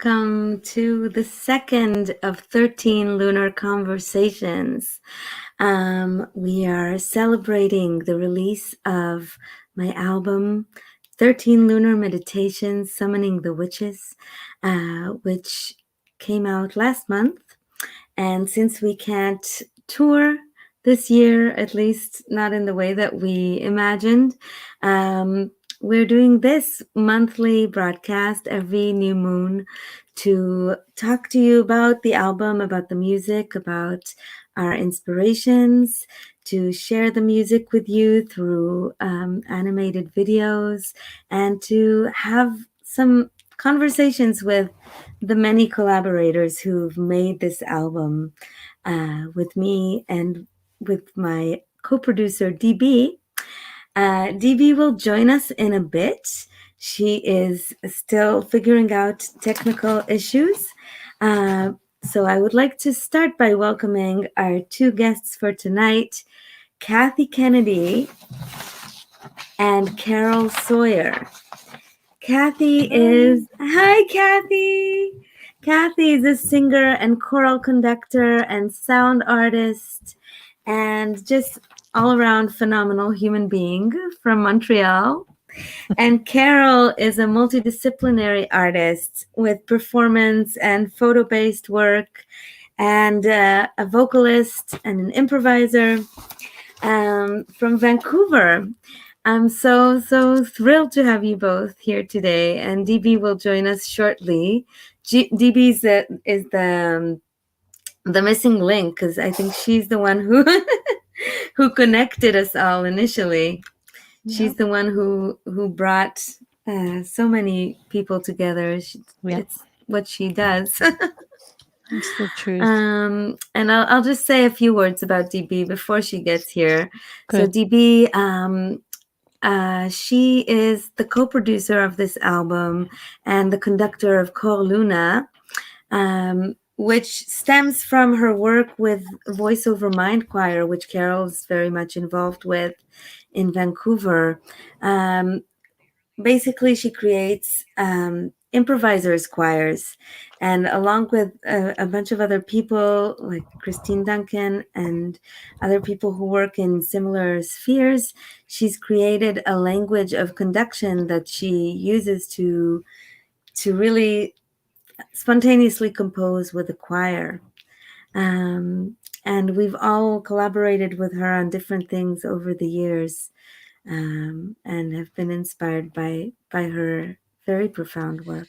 welcome to the second of 13 Lunar Conversations. We are celebrating the release of my album, 13 Lunar Meditations, Summoning the Witches, which came out last month. And since we can't tour this year, at least not in the way that we imagined, we're doing this monthly broadcast every new moon to talk to you about the album, about the music, about our inspirations, to share the music with you through animated videos, and to have some conversations with the many collaborators who've made this album with me and with my co-producer DB. DB will join us in a bit. She is still figuring out technical issues. So I would like to start by welcoming our two guests for tonight, Kathy Kennedy and Carol Sawyer. Kathy is... Hi, Kathy! Kathy is a singer and choral conductor and sound artist and just all-around phenomenal human being from Montreal. And Carol is a multidisciplinary artist with performance and photo-based work and a vocalist and an improviser from Vancouver. I'm so thrilled to have you both here today, and DB will join us shortly. DB is the missing link because I think she's the one who who connected us all initially. Yeah. She's the one who brought so many people together. It's what she does. That's the truth. And I'll just say a few words about DB before she gets here. Good. So DB. She is the co-producer of this album and the conductor of Choeur Luna, which stems from her work with Voiceover Mind Choir, which Carol's very much involved with in Vancouver. Basically, she creates improvisers choirs, and along with a bunch of other people like Christine Duncan and other people who work in similar spheres, she's created a language of conduction that she uses to really spontaneously compose with the choir. And we've all collaborated with her on different things over the years, and have been inspired by her very profound work.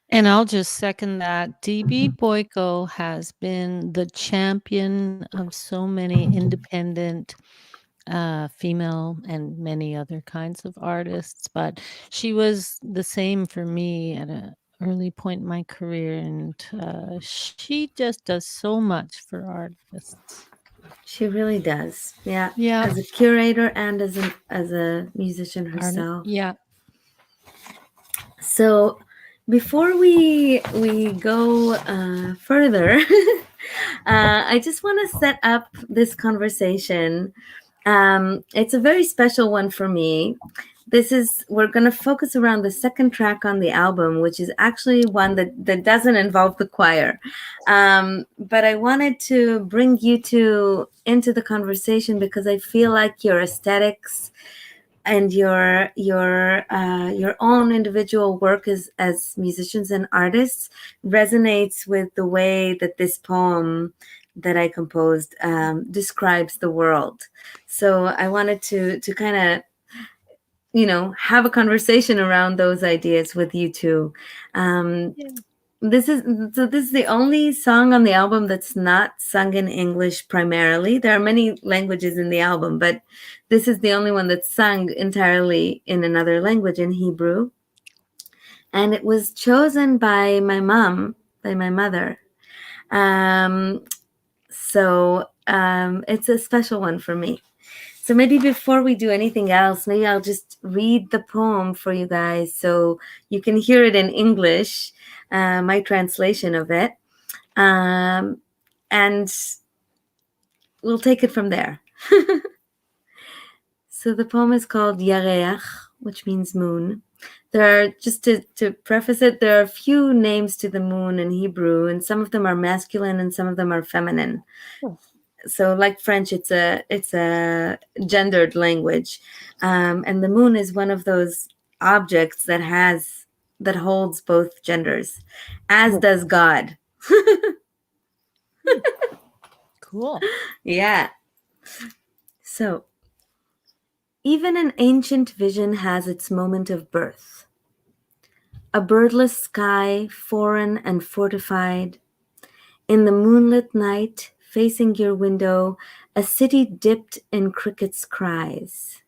And I'll just second that. DB Boyko has been the champion of so many independent female and many other kinds of artists, but she was the same for me at an early point in my career, and she just does so much for artists. She really does. Yeah. Yeah. As a curator and as a musician herself. Yeah. So before we go further, I just want to set up this conversation. It's a very special one for me. We're going to focus around the second track on the album, which is actually one that doesn't involve the choir. But I wanted to bring you two into the conversation because I feel like your aesthetics and your own individual work as musicians and artists resonates with the way that this poem that I composed describes the world. So I wanted to kind of, have a conversation around those ideas with you two. This is the only song on the album that's not sung in English primarily. There are many languages in the album, but this is the only one that's sung entirely in another language, in Hebrew. And it was chosen by my mother. So it's a special one for me. So maybe before we do anything else, maybe I'll just read the poem for you guys so you can hear it in English, my translation of it. And we'll take it from there. So the poem is called Yare'ah, which means moon. There are, just to preface it, there are a few names to the moon in Hebrew, and some of them are masculine and some of them are feminine. So like French, it's a gendered language. And the moon is one of those objects that holds both genders, as does God. Cool. Yeah. So even an ancient vision has its moment of birth. A birdless sky, foreign and fortified. In the moonlit night, facing your window, a city dipped in crickets' cries.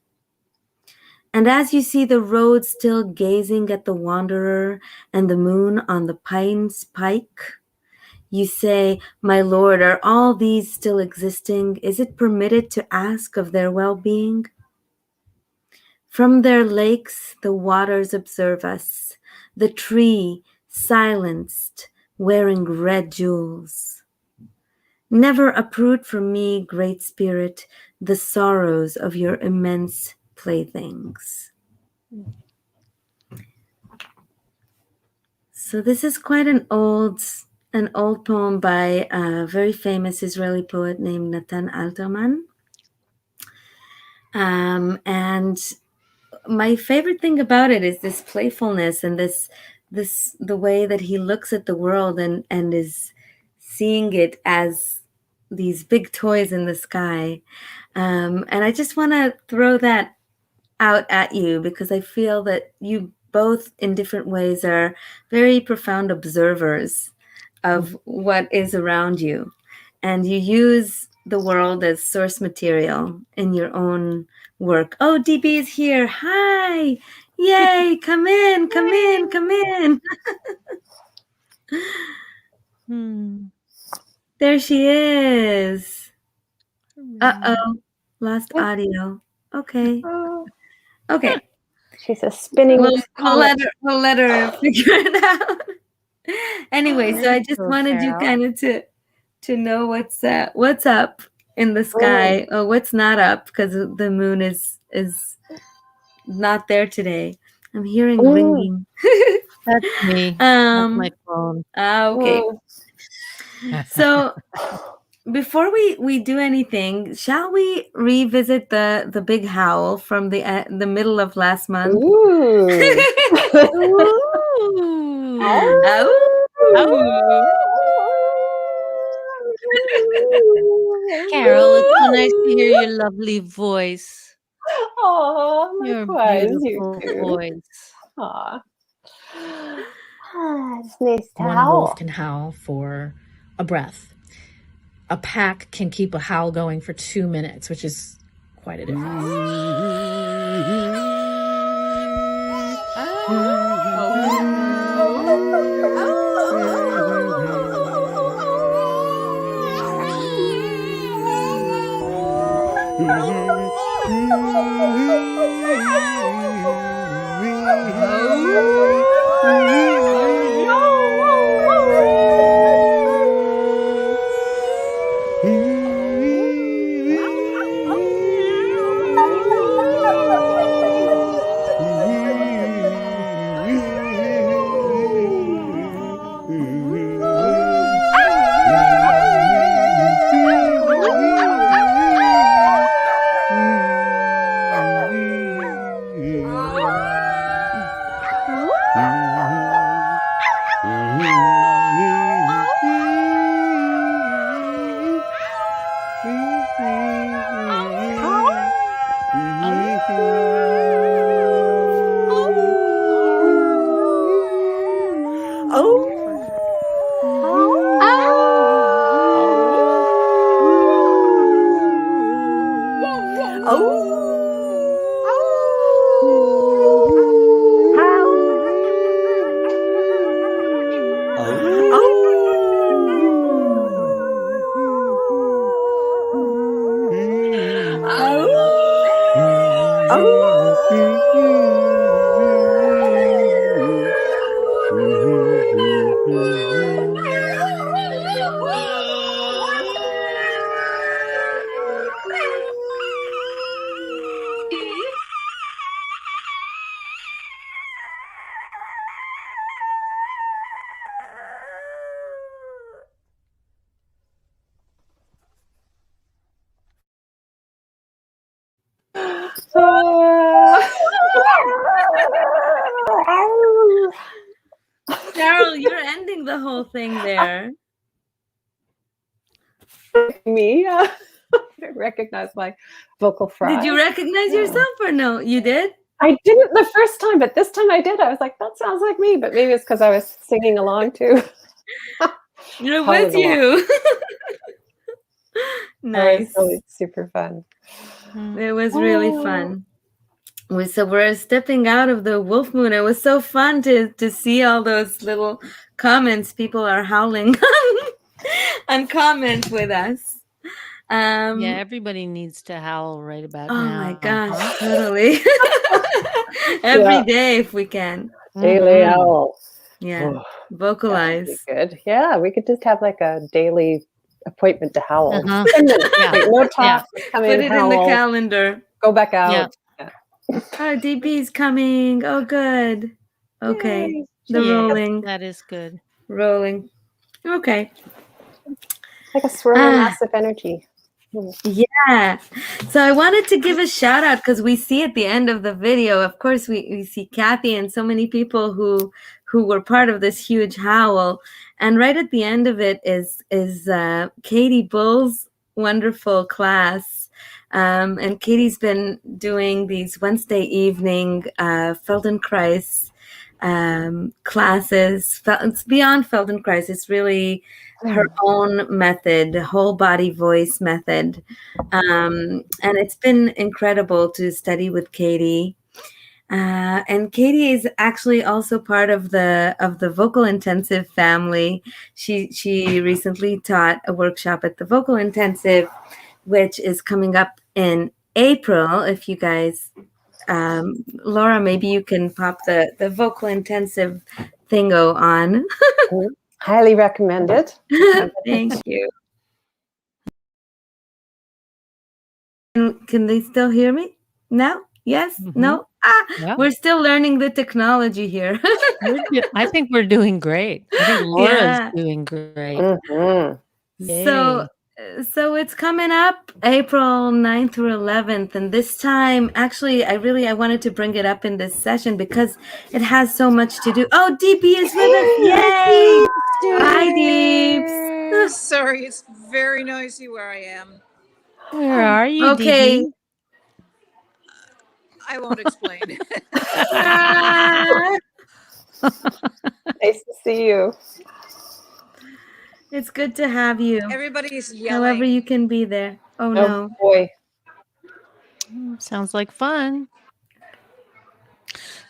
And as you see the road still gazing at the wanderer and the moon on the pine's pike, you say, "My lord, are all these still existing? Is it permitted to ask of their well-being?" From their lakes, the waters observe us, the tree silenced, wearing red jewels. Never uproot from me, great spirit, the sorrows of your immense playthings. So this is quite an old poem by a very famous Israeli poet named Natan Alterman. And my favorite thing about it is this playfulness and the way that he looks at the world and is seeing it as these big toys in the sky. And I just want to throw that out at you because I feel that you both in different ways are very profound observers of what is around you. And you use the world as source material in your own work. Oh, DB is here. Hi. Yay. Come in, come in, come in. There she is. Uh-oh. Lost audio. Okay. Okay. She's a spinning We'll let her figure it out. Anyway, so I just wanted you kind of to know what's up in the sky or what's not up because the moon is not there today. I'm hearing ringing. That's me. That's my phone. Okay. So before we do anything, shall we revisit the big howl from the middle of last month? Ooh. Carol, it's so nice to hear your lovely voice. Oh, your likewise, beautiful voice. Aw. It's nice to One howl. wolf can howl for a breath. A pack can keep a howl going for 2 minutes, which is quite a difference. Carol, you're ending the whole thing there. Me? I recognize my vocal fry. Did you recognize yourself or no? You did? I didn't the first time, but this time I did. I was like, that sounds like me. But maybe it's because I was singing along too. It was you. Nice. That was super fun. It was really fun. So we're stepping out of the wolf moon. It was so fun to see all those little comments. People are howling on comment with us. Yeah, everybody needs to howl right about now. Oh my gosh, totally. Every day if we can. Daily owl. Yeah. Oh, Vocalize. good. Yeah, we could just have like a daily appointment to howl. 10 minutes. Yeah. Like, no talk. Come Put in, it howl, in the calendar. go back out. Yeah. Oh, DB's coming. Oh, good. Okay. Yay. The Yeah, rolling. that is good. Rolling. Okay. Like a swirling mass of energy. Yeah. So I wanted to give a shout out because we see at the end of the video, of course, we see Kathy and so many people who were part of this huge howl. And right at the end of it is Katie Bull's wonderful class. And Katie's been doing these Wednesday evening Feldenkrais classes. It's beyond Feldenkrais. It's really her own method, whole body voice method. And it's been incredible to study with Katie. And Katie is actually also part of the Vocal Intensive family. She recently taught a workshop at the Vocal Intensive, which is coming up in April. If you guys, Laura, maybe you can pop the Vocal Intensive thingo on. Highly recommended. Thank you. Can they still hear me now? Yes? No? Yeah. We're still learning the technology here. I think we're doing great. I think Laura's doing great. So it's coming up April 9th through 11th. And this time, actually, I wanted to bring it up in this session because it has so much to do. Oh, DB is with us. Yay! Hi, Deeps. Sorry, it's very noisy where I am. Where are you, Okay. DB? I won't explain. Nice to see you. It's good to have you. Everybody's yelling. However you can be there. Oh, no. Boy. Sounds like fun.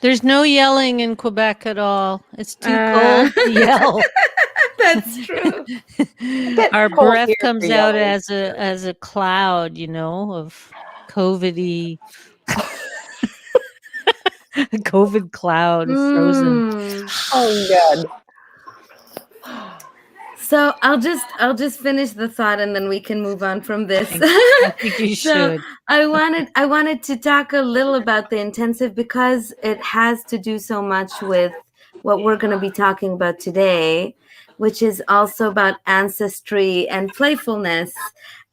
There's no yelling in Quebec at all. It's too cold to yell. That's true. Our cold breath here comes for out yelling. as a cloud, of COVID-y. A COVID cloud, frozen. Oh, good. So I'll just finish the thought and then we can move on from this. I think you should. I wanted to talk a little about the intensive because it has to do so much with what we're going to be talking about today, which is also about ancestry and playfulness.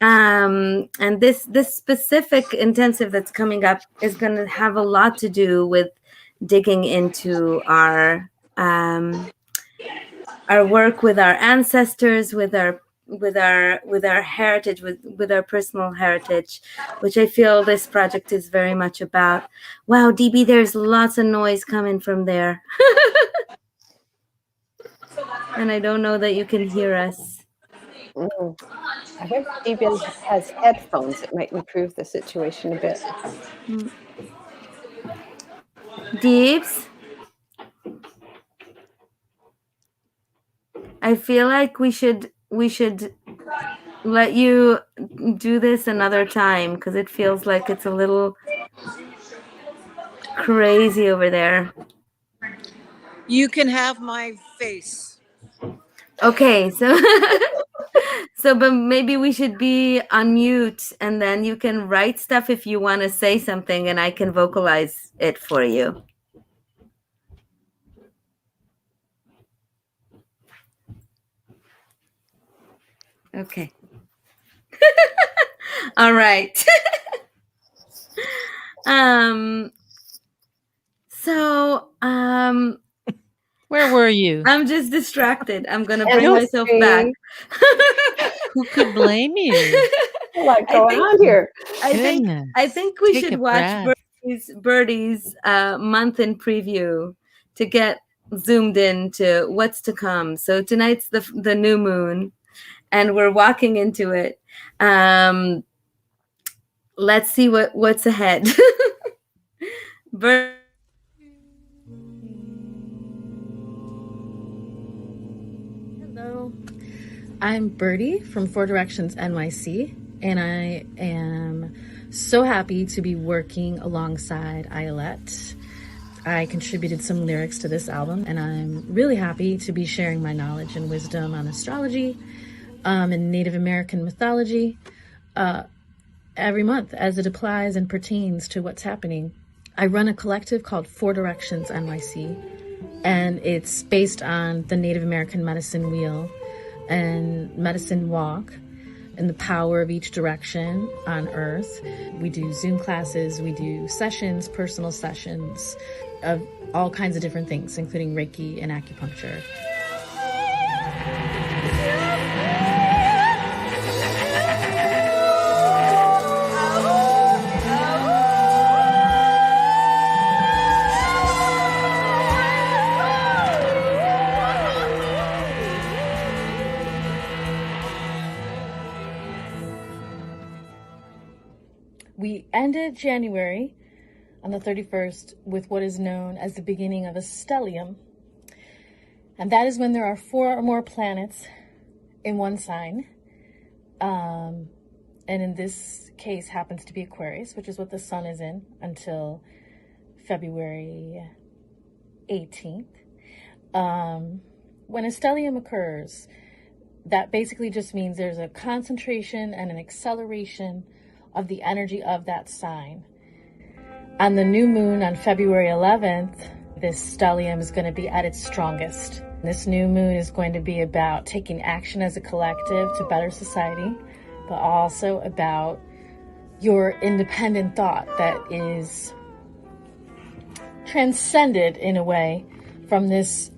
And this specific intensive that's coming up is going to have a lot to do with digging into our work with our ancestors, with our heritage, with our personal heritage, which I feel this project is very much about. Wow, DB, there's lots of noise coming from there. And I don't know that you can hear us. I think even has headphones. It might improve the situation a bit. Deeps, I feel like we should let you do this another time because it feels like it's a little crazy over there. You can have my face. Okay, so but maybe we should be on mute and then you can write stuff if you want to say something and I can vocalize it for you. Okay. All right. So, Where were you? I'm just distracted. I'm gonna bring myself back. Who could blame you? A lot going on here. I think we Take a should watch breath. Birdie's month in preview to get zoomed in to what's to come. So tonight's the new moon, and we're walking into it. Let's see what's ahead. Birdie. Hello, I'm Birdie from Four Directions NYC, and I am so happy to be working alongside Ayelet. I contributed some lyrics to this album, and I'm really happy to be sharing my knowledge and wisdom on astrology and Native American mythology every month as it applies and pertains to what's happening. I run a collective called Four Directions NYC, and it's based on the Native American medicine wheel and medicine walk and the power of each direction on Earth. We do Zoom classes, we do sessions, personal sessions of all kinds of different things, including Reiki and acupuncture. We ended January on the 31st with what is known as the beginning of a stellium. And that is when there are 4 or more planets in one sign. And in this case happens to be Aquarius, which is what the sun is in until February 18th. When a stellium occurs, that basically just means there's a concentration and an acceleration of the energy of that sign. On the new moon on February 11th, this stellium is going to be at its strongest. This new moon is going to be about taking action as a collective to better society, but also about your independent thought that is transcended in a way from this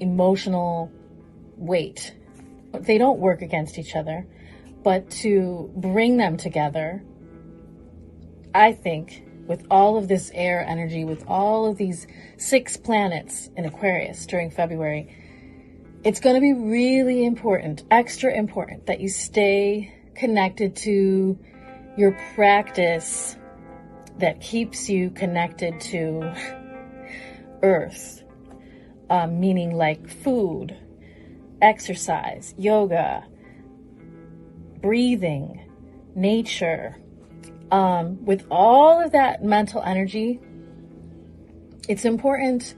emotional weight. They don't work against each other, but to bring them together, I think, with all of this air energy, with all of these 6 planets in Aquarius during February, it's going to be really important, extra important, that you stay connected to your practice that keeps you connected to Earth, meaning like food, exercise, yoga, breathing, nature. With all of that mental energy, it's important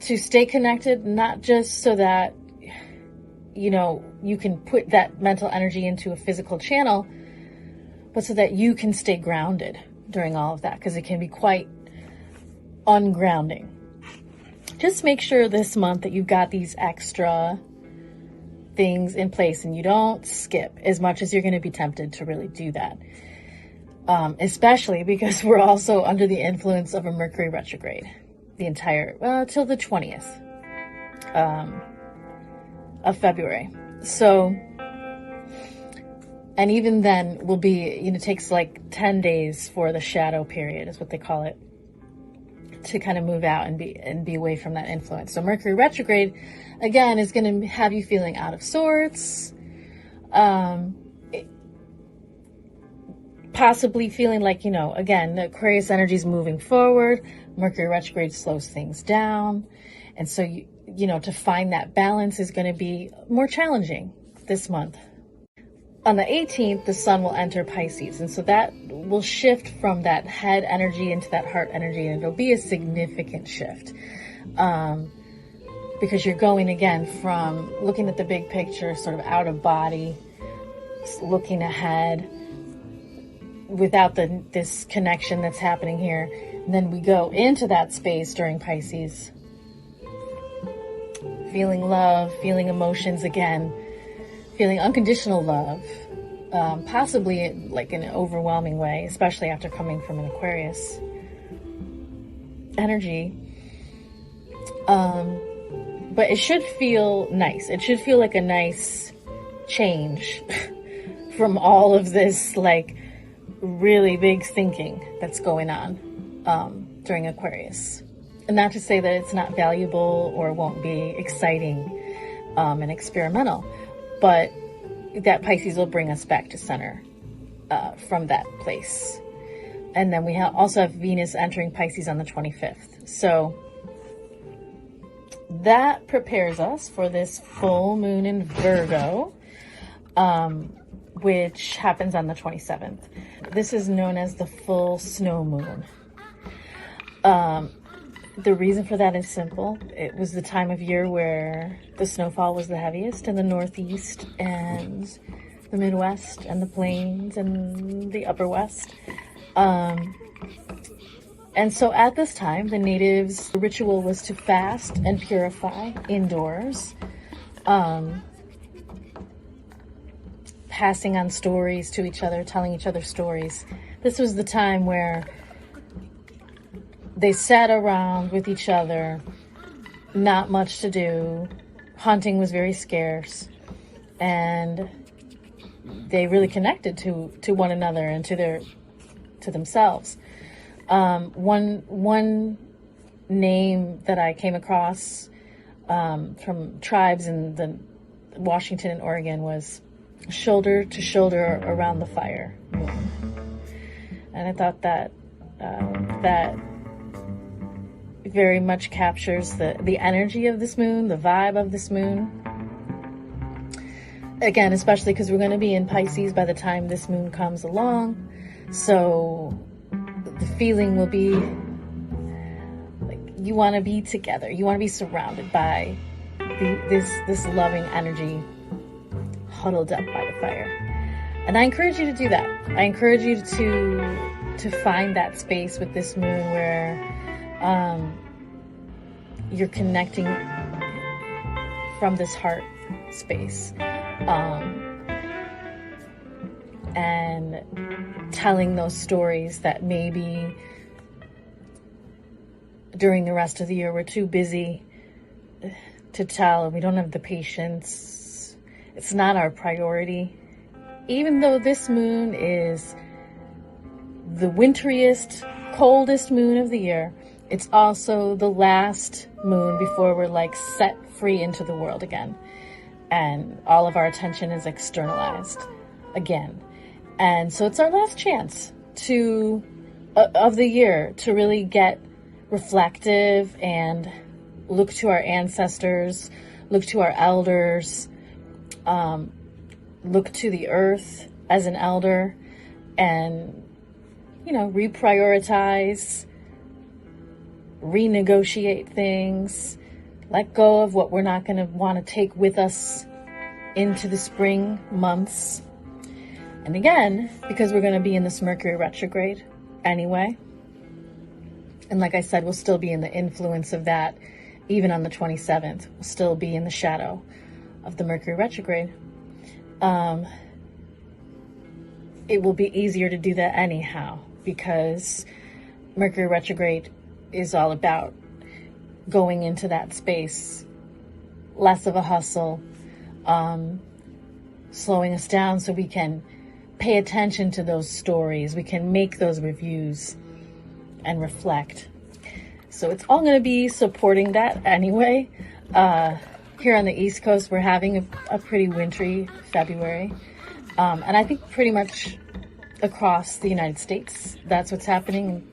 to stay connected, not just so that, you can put that mental energy into a physical channel, but so that you can stay grounded during all of that, because it can be quite ungrounding. Just make sure this month that you've got these extra things in place and you don't skip as much as you're going to be tempted to really do that. Especially because we're also under the influence of a Mercury retrograde the entire, till the 20th of February. So, and even then will be, it takes like 10 days for the shadow period is what they call it, to kind of move out and be away from that influence. So Mercury retrograde, again, is going to have you feeling out of sorts, possibly feeling like, again, the Aquarius energy is moving forward. Mercury retrograde slows things down. And so, to find that balance is going to be more challenging this month. On the 18th, the sun will enter Pisces. And so that will shift from that head energy into that heart energy. And it'll be a significant shift. Because you're going again from looking at the big picture, sort of out of body, looking ahead, without this connection that's happening here. And then we go into that space during Pisces, feeling love, feeling emotions again, feeling unconditional love, possibly like in an overwhelming way, especially after coming from an Aquarius energy. But it should feel nice. It should feel like a nice change from all of this like really big thinking that's going on during Aquarius. And not to say that it's not valuable or won't be exciting and experimental, but that Pisces will bring us back to center from that place. And then we also have Venus entering Pisces on the 25th. So that prepares us for this full moon in Virgo, which happens on the 27th. This is known as the full snow moon. The reason for that is simple. It was the time of year where the snowfall was the heaviest in the Northeast and the Midwest and the Plains and the Upper West. And so at this time, the natives' ritual was to fast and purify indoors, passing on stories to each other, telling each other stories. This was the time where they sat around with each other, not much to do. Hunting was very scarce, and they really connected to one another and to themselves. One name that I came across from tribes in the Washington and Oregon was shoulder to shoulder around the fire moon. And I thought that that very much captures the energy of this moon, the vibe of this moon. Again, especially because we're going to be in Pisces by the time this moon comes along. So the feeling will be like you want to be together. You want to be surrounded by this loving energy huddled up by the fire. And I encourage you to do that. I encourage you to find that space with this moon where you're connecting from this heart space, and telling those stories that maybe during the rest of the year we're too busy to tell, and we don't have the patience. It's not our priority. Even though this moon is the winteriest, coldest moon of the year, it's also the last moon before we're like set free into the world again. And all of our attention is externalized again. And so it's our last chance of the year to really get reflective and look to our ancestors, look to our elders, look to the earth as an elder, and, reprioritize, renegotiate things, let go of what we're not going to want to take with us into the spring months. And again, because we're going to be in this Mercury retrograde anyway, and like I said, we'll still be in the influence of that even on the 27th. We'll still be in the shadow of the Mercury retrograde. It will be easier to do that anyhow, because Mercury retrograde is all about going into that space, less of a hustle, slowing us down so we can pay attention to those stories. We can make those reviews and reflect. So it's all going to be supporting that anyway. Here on the East Coast, we're having a pretty wintry February. And I think pretty much across the United States, that's what's happening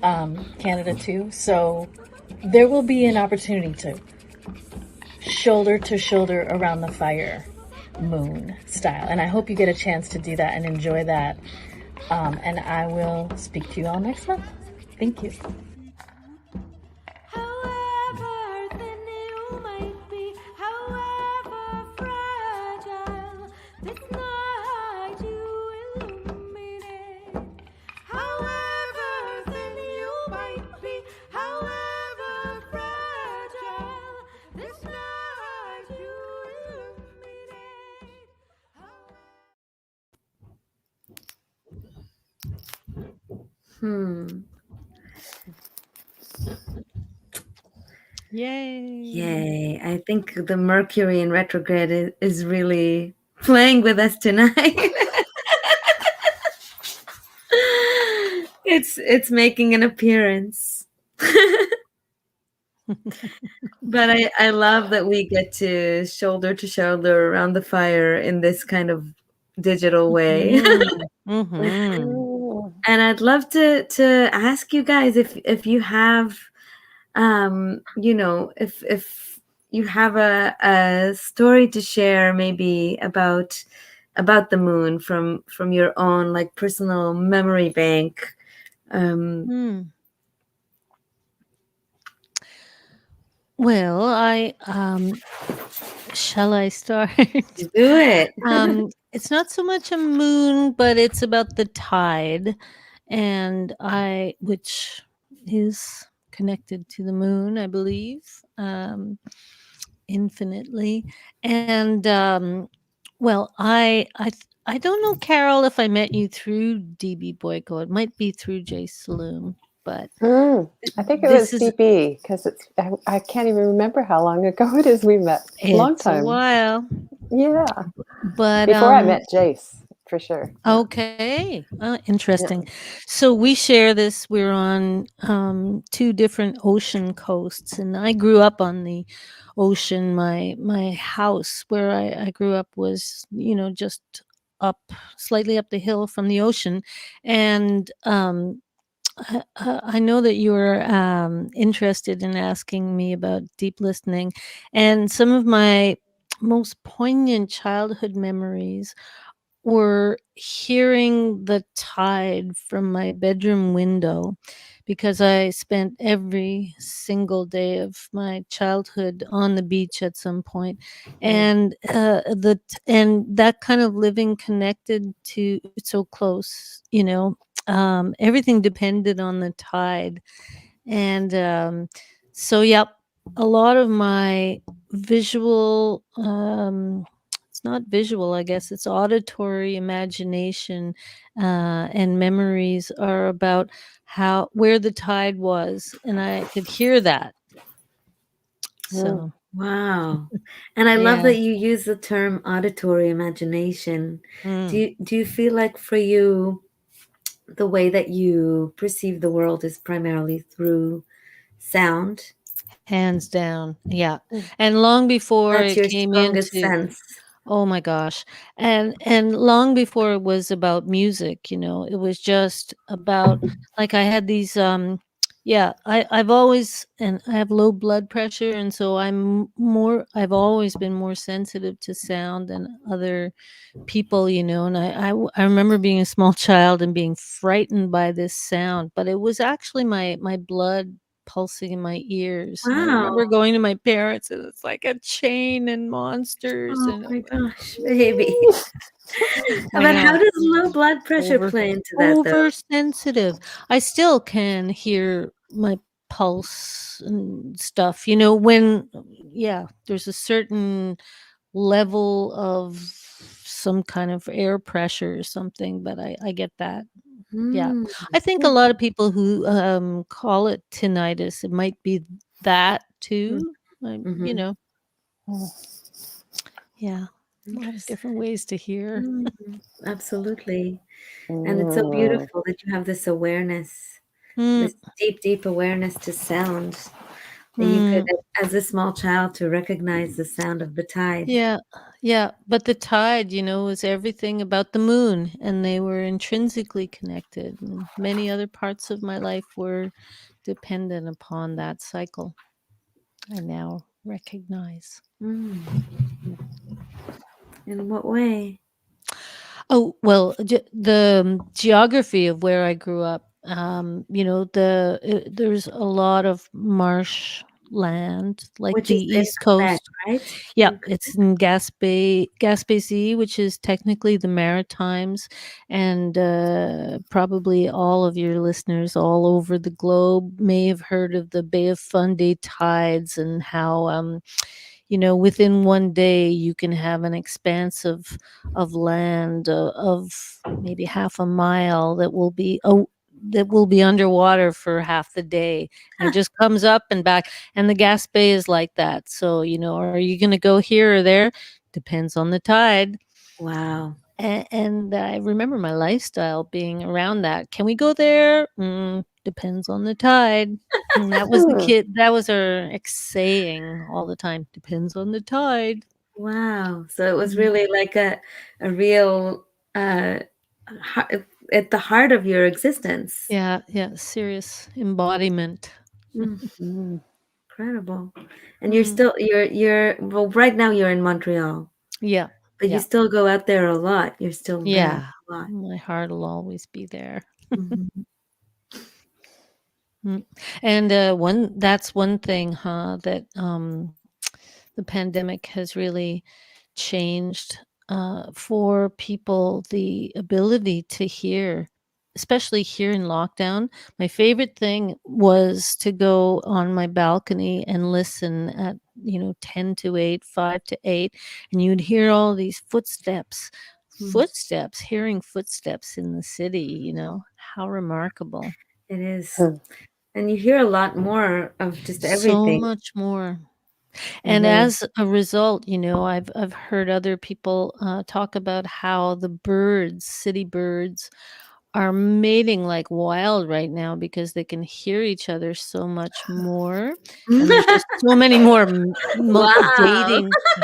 in Canada too. So there will be an opportunity to shoulder around the fire moon style. And I hope you get a chance to do that and enjoy that. And I will speak to you all next month. Thank you. Yay. Yay. I think the Mercury in retrograde is really playing with us tonight. It's making an appearance. But I love that we get to shoulder around the fire in this kind of digital way. Mm-hmm. And I'd love to ask you guys if you have if you have a story to share, maybe about the moon from your own like personal memory bank. Well, shall I start? Do it. It's not so much a moon, but it's about the tide, and which is connected to the moon, I believe, infinitely. And well, I don't know, Carol, if I met you through DB Boyko. It might be through Jay Saloon, but I think it was DB, because I can't even remember how long ago it is we met. Long time. It's a while. Yeah. But before I met Jace, for sure. Okay. Interesting. Yeah. So we share this. We're on 2 different ocean coasts, and I grew up on the ocean. My house where I grew up was, just slightly up the hill from the ocean. And I know that you were interested in asking me about deep listening, and some of my most poignant childhood memories were hearing the tide from my bedroom window, because I spent every single day of my childhood on the beach at some point, and that kind of living connected to so close, everything depended on the tide. And so a lot of my visual it's not visual, I guess it's auditory imagination and memories are about where the tide was, and I could hear that. So wow. And I love that you use the term auditory imagination. Do you feel like for you the way that you perceive the world is primarily through sound? Hands down. Yeah. And long before That's your it came strongest into sense. Oh my gosh. And long before it was about music, it was just about, like, I had these I've always, and I have low blood pressure, and so I've always been more sensitive to sound than other people, and I remember being a small child and being frightened by this sound, but it was actually my blood pulsing in my ears. Wow. And I remember going to my parents, and it's like a chain and monsters. Oh and my gosh, baby. But how does low blood pressure play into that, though? Oversensitive. I still can hear my pulse and stuff, when there's a certain level of some kind of air pressure or something, but I get that. Yeah. I think a lot of people who call it tinnitus, it might be that too. Yeah. A lot of different ways to hear. Absolutely. And it's so beautiful that you have this awareness, this deep awareness to sound, that you could, as a small child, to recognize the sound of the tide. Yeah. But the tide, is everything about the moon, and they were intrinsically connected. And many other parts of my life were dependent upon that cycle. I now recognize. In what way? Oh, well, the geography of where I grew up, there's a lot of marsh land, like Which the is in East Coast. Quebec, right? Yeah, it's in Gaspésie, which is technically the Maritimes, and probably all of your listeners all over the globe may have heard of the Bay of Fundy tides, and how within one day you can have an expanse of land of maybe half a mile that will be that will be underwater for half the day. And it just comes up and back. And the gas bay is like that. So, are you going to go here or there? Depends on the tide. Wow. And I remember my lifestyle being around that. Can we go there? Depends on the tide. And that was that was our saying all the time. Depends on the tide. Wow. So it was really like a real at the heart of your existence. Yeah, serious embodiment. Incredible. And you're still well, right now you're in Montreal. Yeah. But you still go out there a lot. You're still there a lot. My heart will always be there. Mhm. And that's one thing, that the pandemic has really changed for people, the ability to hear, especially here in lockdown. My favorite thing was to go on my balcony and listen at 10 to 8, 5 to 8, and you'd hear all these footsteps, hearing footsteps in the city. How remarkable. It is. And you hear a lot more of just So everything. much more. And as a result, I've heard other people talk about how the city birds, are mating like wild right now because they can hear each other so much more. And there's just so many more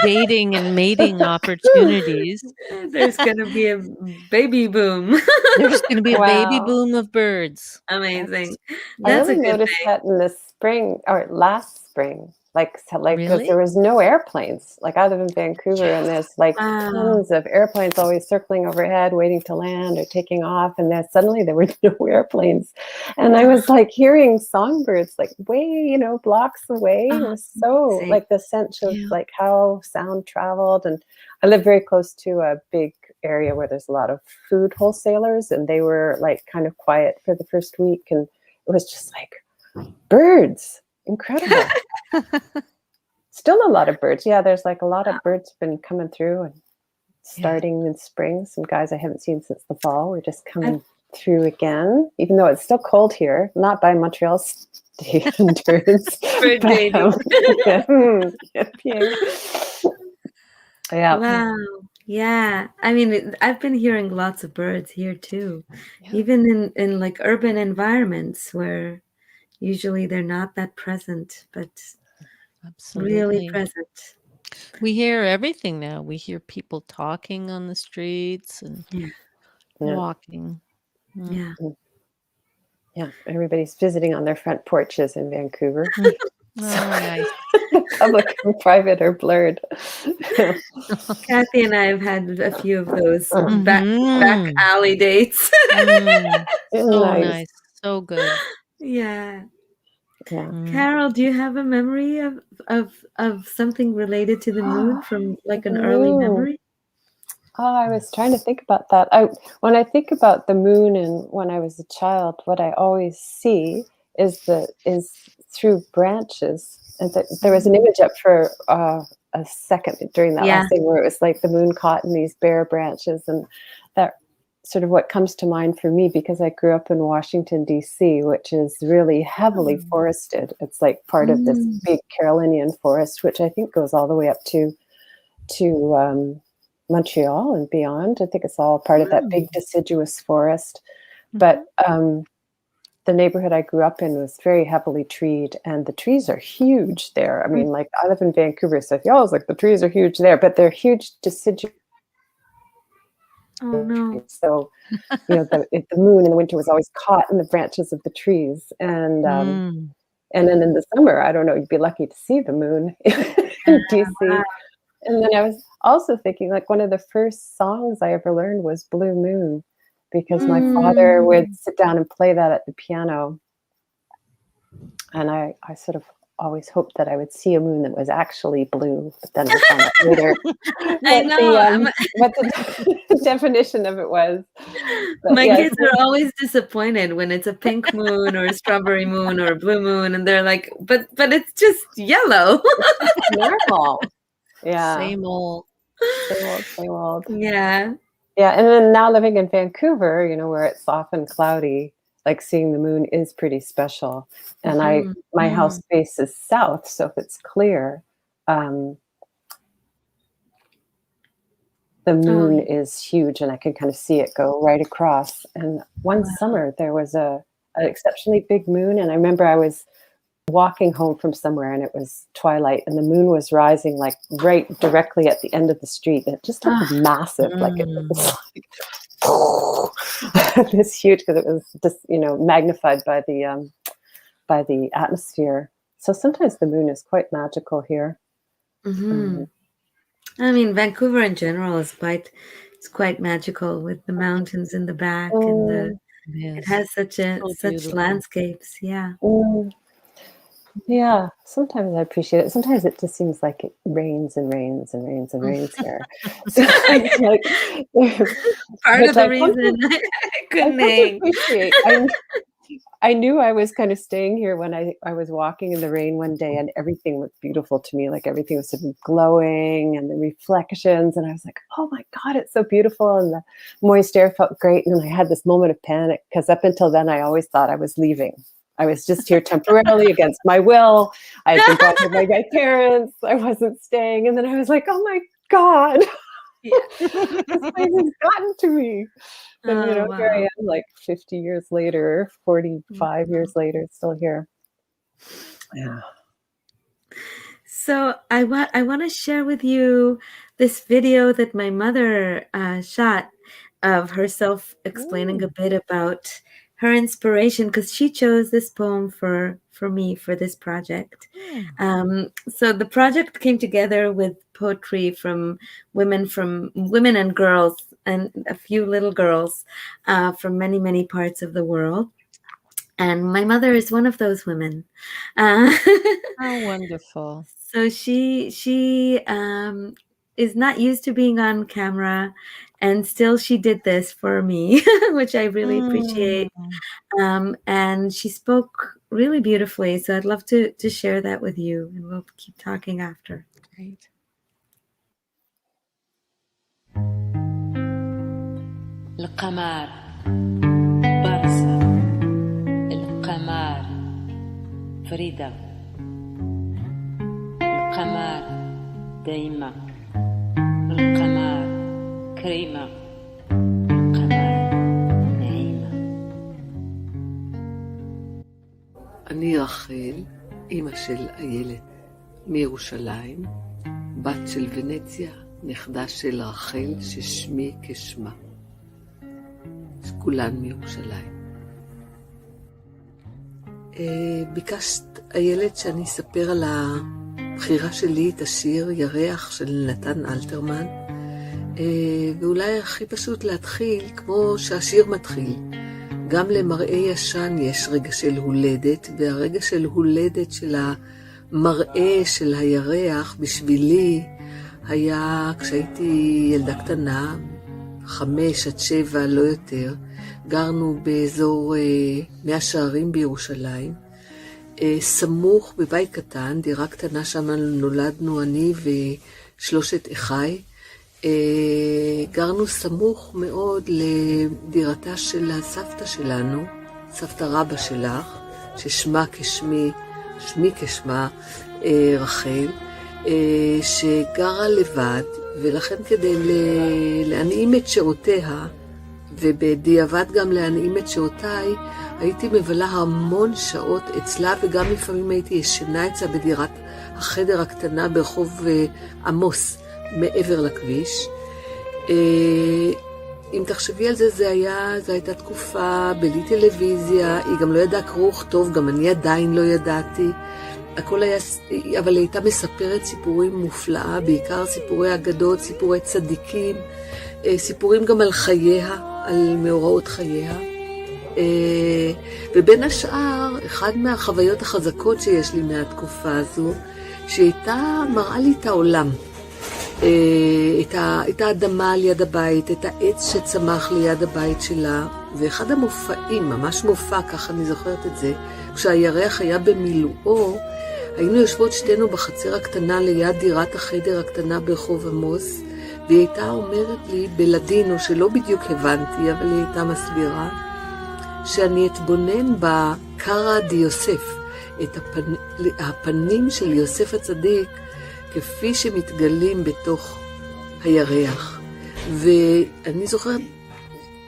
dating and mating opportunities. There's going to be a baby boom. There's going to be a baby boom of birds. Amazing. I really noticed that in the spring or last spring. Because Really? there was no airplanes. Like I live in Vancouver, and there's tons of airplanes always circling overhead, waiting to land or taking off. And then suddenly there were no airplanes, and I was hearing songbirds way, blocks away. It was so the sense of how sound traveled. And I live very close to a big area where there's a lot of food wholesalers, and they were kind of quiet for the first week, and it was just birds. Incredible. Still a lot of birds. Yeah, there's a lot of birds been coming through and starting in spring. Some guys I haven't seen since the fall were just coming through again, even though it's still cold here. Not by Montreal standards. Bird dating. Yeah. Wow. Yeah. I mean, I've been hearing lots of birds here too, even in urban environments where usually they're not that present, but really present. We hear everything now. We hear people talking on the streets and walking. Yeah. Yeah. Everybody's visiting on their front porches in Vancouver. Nice. Public and private are blurred. Kathy and I have had a few of those back alley dates. So nice. So good. Yeah. Carol, do you have a memory of something related to the moon from an early memory? Oh, I was trying to think about that. When I think about the moon and when I was a child, what I always see is through branches. And there was an image up for a second during that last thing where it was the moon caught in these bare branches, and that sort of what comes to mind for me, because I grew up in Washington, D.C., which is really heavily forested. It's part of this big Carolinian forest, which I think goes all the way up to Montreal and beyond. I think it's all part of that big deciduous forest. But the neighborhood I grew up in was very heavily treed, and the trees are huge there. I mean, I live in Vancouver, so I was the trees are huge there, but they're huge deciduous. Oh no! So, the moon in the winter was always caught in the branches of the trees, and then in the summer, I don't know, you'd be lucky to see the moon in DC. And then I was also thinking, one of the first songs I ever learned was "Blue Moon," because my father would sit down and play that at the piano, and I sort of always hoped that I would see a moon that was actually blue, but then I found out later I know what the definition of it was. But my kids are always disappointed when it's a pink moon or a strawberry moon or a blue moon, and they're like, but it's just yellow. Normal. Yeah. Same old. Yeah. Yeah. And then now living in Vancouver, where it's often cloudy, like seeing the moon is pretty special. And Mhm. my house faces south, so if it's clear, the moon is huge, and I can kind of see it go right across. And one summer there was an exceptionally big moon, and I remember I was walking home from somewhere, and it was twilight, and the moon was rising like right directly at the end of the street. And it just looked massive, like it was like this huge, because it was just magnified by the atmosphere. So sometimes the moon is quite magical here. I mean, Vancouver in general is quite magical with the mountains in the back, and it has such landscapes. Yeah. Yeah, sometimes I appreciate it. Sometimes it just seems like it rains and rains and rains and rains here. So it's like, part of the reason I couldn't hang. I knew I was kind of staying here when I was walking in the rain one day, and everything looked beautiful to me. Like everything was sort of glowing and the reflections. And I was like, oh my God, it's so beautiful. And the moist air felt great. And then I had this moment of panic, because up until then, I always thought I was leaving. I was just here temporarily against my will. I had been brought here by my parents. I wasn't staying. And then I was like, oh my God, this place has gotten to me. And, here I am like 50 years later, 45 years later, still here. Yeah. So I want to share with you this video that my mother shot of herself explaining a bit about her inspiration, because she chose this poem for me for this project. So the project came together with poetry from women and girls, and a few little girls from many, many parts of the world. And my mother is one of those women. How wonderful. So she is not used to being on camera, and still she did this for me, which I really appreciate. And she spoke really beautifully. So I'd love to share that with you, and we'll keep talking after. Great. القمر برصة، القمر فريدة، القمر دايمة، القمر كريمة، القمر نعيمة. אני רחל, אמא של איילת מירושלים, בת של ונציה, נכדה של רחל ששמי כשמה. כולן מירושלים. ביקשת, איילת, שאני אספר על הבחירה שלי את השיר ירח של נתן אלתרמן, ואולי הכי פשוט להתחיל כמו שהשיר מתחיל. גם למראה ישן יש רגע של הולדת, והרגע של הולדת של המראה של הירח בשבילי היה כשהייתי ילדה קטנה, 5 עד 7, לא יותר. גרנו באזור מאה שערים בירושלים, סמוך בבית קטן, דירה קטנה, שם נולדנו אני ושלושת אחי. גרנו סמוך מאוד לדירתה של הסבתא שלנו, סבתא רבא שלך, ששמה כשמי, שמי כשמה, רחל, שגרה לבד, ולכן כדי להנעים את שעותיה, ובדיעבד גם להנעים את שעותיי, הייתי מבלה המון שעות אצלה, וגם לפעמים הייתי ישנה אצלה בדירת החדר הקטנה ברחוב עמוס, מעבר לכביש. אם תחשבי על זה, זו הייתה תקופה בלי טלוויזיה, היא גם לא ידעה קרוא וכתוב, גם אני עדיין לא ידעתי. הכל היה, אבל היא הייתה מספרת סיפורים מופלאה, בעיקר סיפורי אגדות, סיפורי צדיקים, סיפורים גם על חייה, על מאורעות חייה. ובין השאר, אחד מהחוויות החזקות שיש לי מהתקופה הזו, שהייתה מראה לי את העולם. את האדמה על יד הבית, את העץ שצמח ליד הבית שלה, ואחד המופעים, ממש מופע, ככה אני זוכרת את זה, כשהירח היה במילואו, היינו יושבות שתינו בחצר הקטנה ליד דירת החדר הקטנה ברחוב עמוס, והיא הייתה אומרת לי בלדינו, שלא בדיוק הבנתי, אבל היא הייתה מסבירה, שאני אתבונן בקרא די יוסף, את הפנים של יוסף הצדיק, כפי שמתגלים בתוך הירח. ואני זוכרת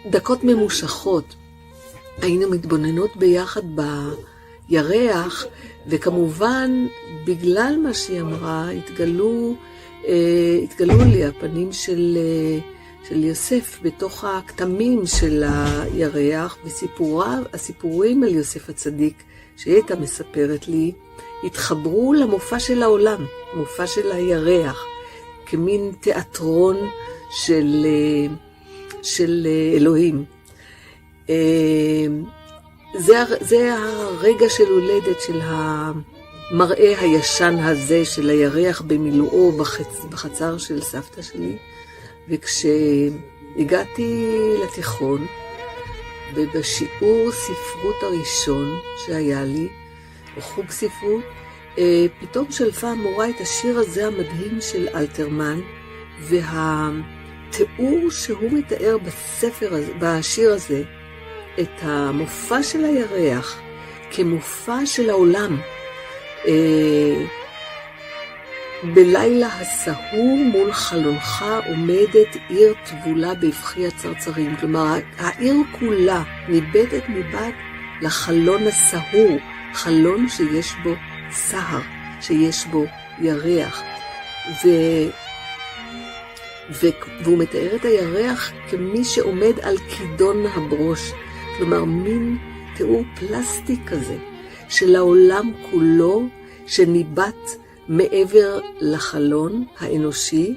דקות ממושכות, היינו מתבוננות ביחד בירח, וכמובן בגלל מה שהיא אמרה, התגלו לי הפנים של יוסף בתוך הכתמים של הירח, והסיפורים על יוסף הצדיק שהיא הייתה מספרת לי, התחברו למופע של העולם, מופע של הירח, כמין תיאטרון של אלוהים. זה הרגע של הולדת של המראה הישן הזה של הירח במילואו בחצר של סבתא שלי. וכשהגעתי לתיכון, ובשיעור ספרות הראשון שהיה לי, או חוג ספרות, פתאום שלפה המורה את השיר הזה המדהים של אלתרמן, והתיאור שהוא מתאר בשיר הזה, את המופע של הירח כמופע של העולם. בלילה הסהור מול חלונך עומדת עיר טבולה בבכי הצרצרים. כלומר, העיר כולה ניבטת מבט לחלון הסהור, חלון שיש בו סהר, שיש בו ירח. והוא מתאר את הירח כמי שעומד על כידון הברוש. כלומר, מין תיאור פלסטי כזה של העולם כולו שניבט מעבר לחלון האנושי,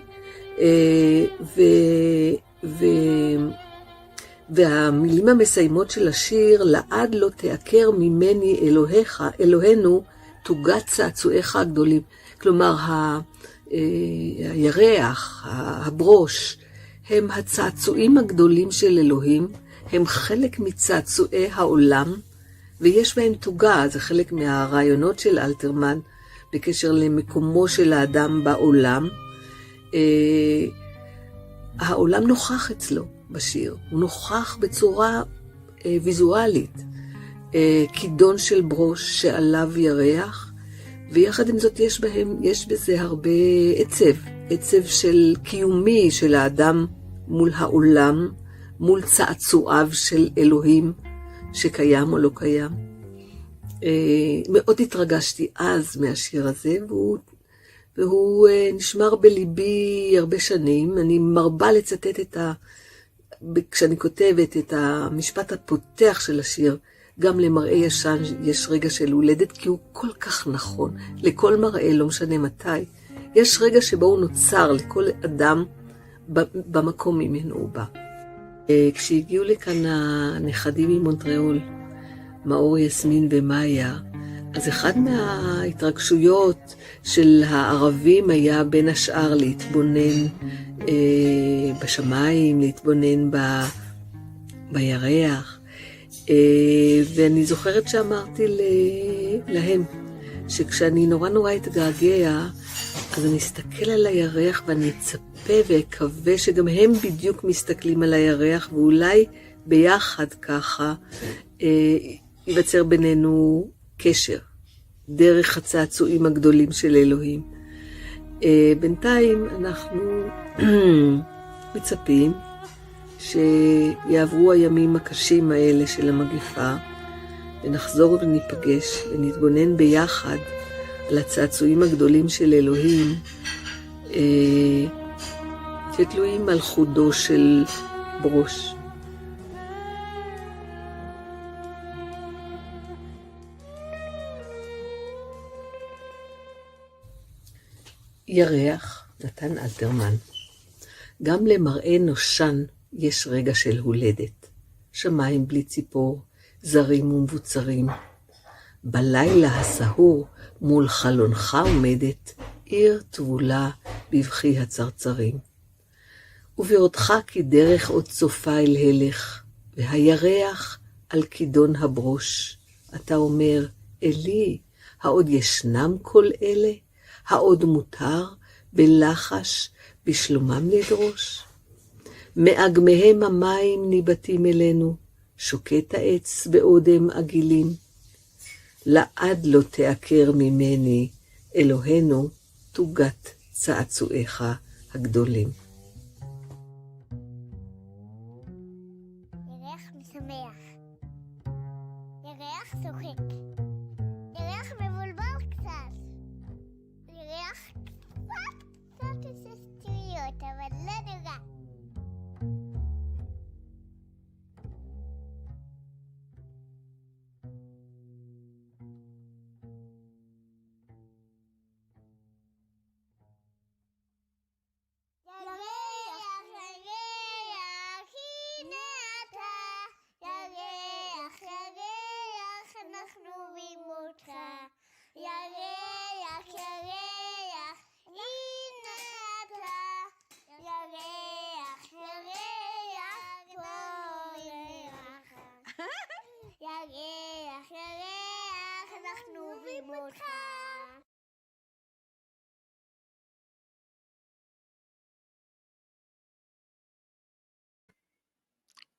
והמילים המסיימות של השיר, לעד לא תעקר ממני אלוהיך, אלוהינו, תוגת צעצועיך הגדולים. כלומר, הירח, הברוש, הם הצעצועים הגדולים של אלוהים, הם חלק מצעצועי העולם, ויש בהם תוגה. זה חלק מהרעיונות של אלתרמן, בקשר למקומו של האדם בעולם. העולם נוכח אצלו בשיר, הוא נוכח בצורה ויזואלית. כידון של ברוש שעליו ירח, ויחד עם זאת יש בזה הרבה עצב של קיומי של האדם מול העולם, מול צעצועיו של אלוהים שקיים או לא קיים. מאוד התרגשתי אז מהשיר הזה, והוא נשמר בליבי הרבה שנים. אני מרבה לצטט כשאני כותבת את המשפט הפותח של השיר, גם למראה ישן יש רגע של הולדת, כי הוא כל כך נכון. לכל מראה, לא משנה מתי, יש רגע שבו הוא נוצר לכל אדם במקום ממנו הוא בא. כשהגיעו לכאן הנכדים ממונטריאול, מאור, יסמין ומאיה, אז אחד מההתרגשויות של הערבים היה בין השאר להתבונן בשמיים, להתבונן בירח. ואני זוכרת שאמרתי להם שכשאני נורא אתגעגע, אז אני אסתכל על הירח ואני אצפה ואקווה שגם הם בדיוק מסתכלים על הירח, ואולי ביחד ככה ייווצר בינינו קשר דרך הצעצועים הגדולים של אלוהים. בינתיים אנחנו מצפים שיעברו הימים הקשים האלה של המגפה, ונחזור וניפגש ונתבונן ביחד על הצעצועים הגדולים של אלוהים, שתלויים על חודו של ברוש. ירח, נתן אלתרמן. גם למראה נושן יש רגע של הולדת. שמיים בלי ציפור, זרים ומבוצרים. בלילה הסהור מול חלונך עומדת עיר טבולה בבכי הצרצרים. ובעודך כי דרך עוד צופה אל הלך, והירח על כידון הברוש. אתה אומר, אלי, העוד ישנם כל אלה? העוד מותר בלחש בשלומם לדרוש? מאגמיהם המים ניבטים אלינו, שוקט העץ בעוד הם עגילים. לעד לא תעקר ממני, אלוהינו, תוגת צעצועיך הגדולים. ירח משמח. ירח צוחק. ירח מבולבל קצת. ירח קצת עושה שטויות, אבל לא נורא.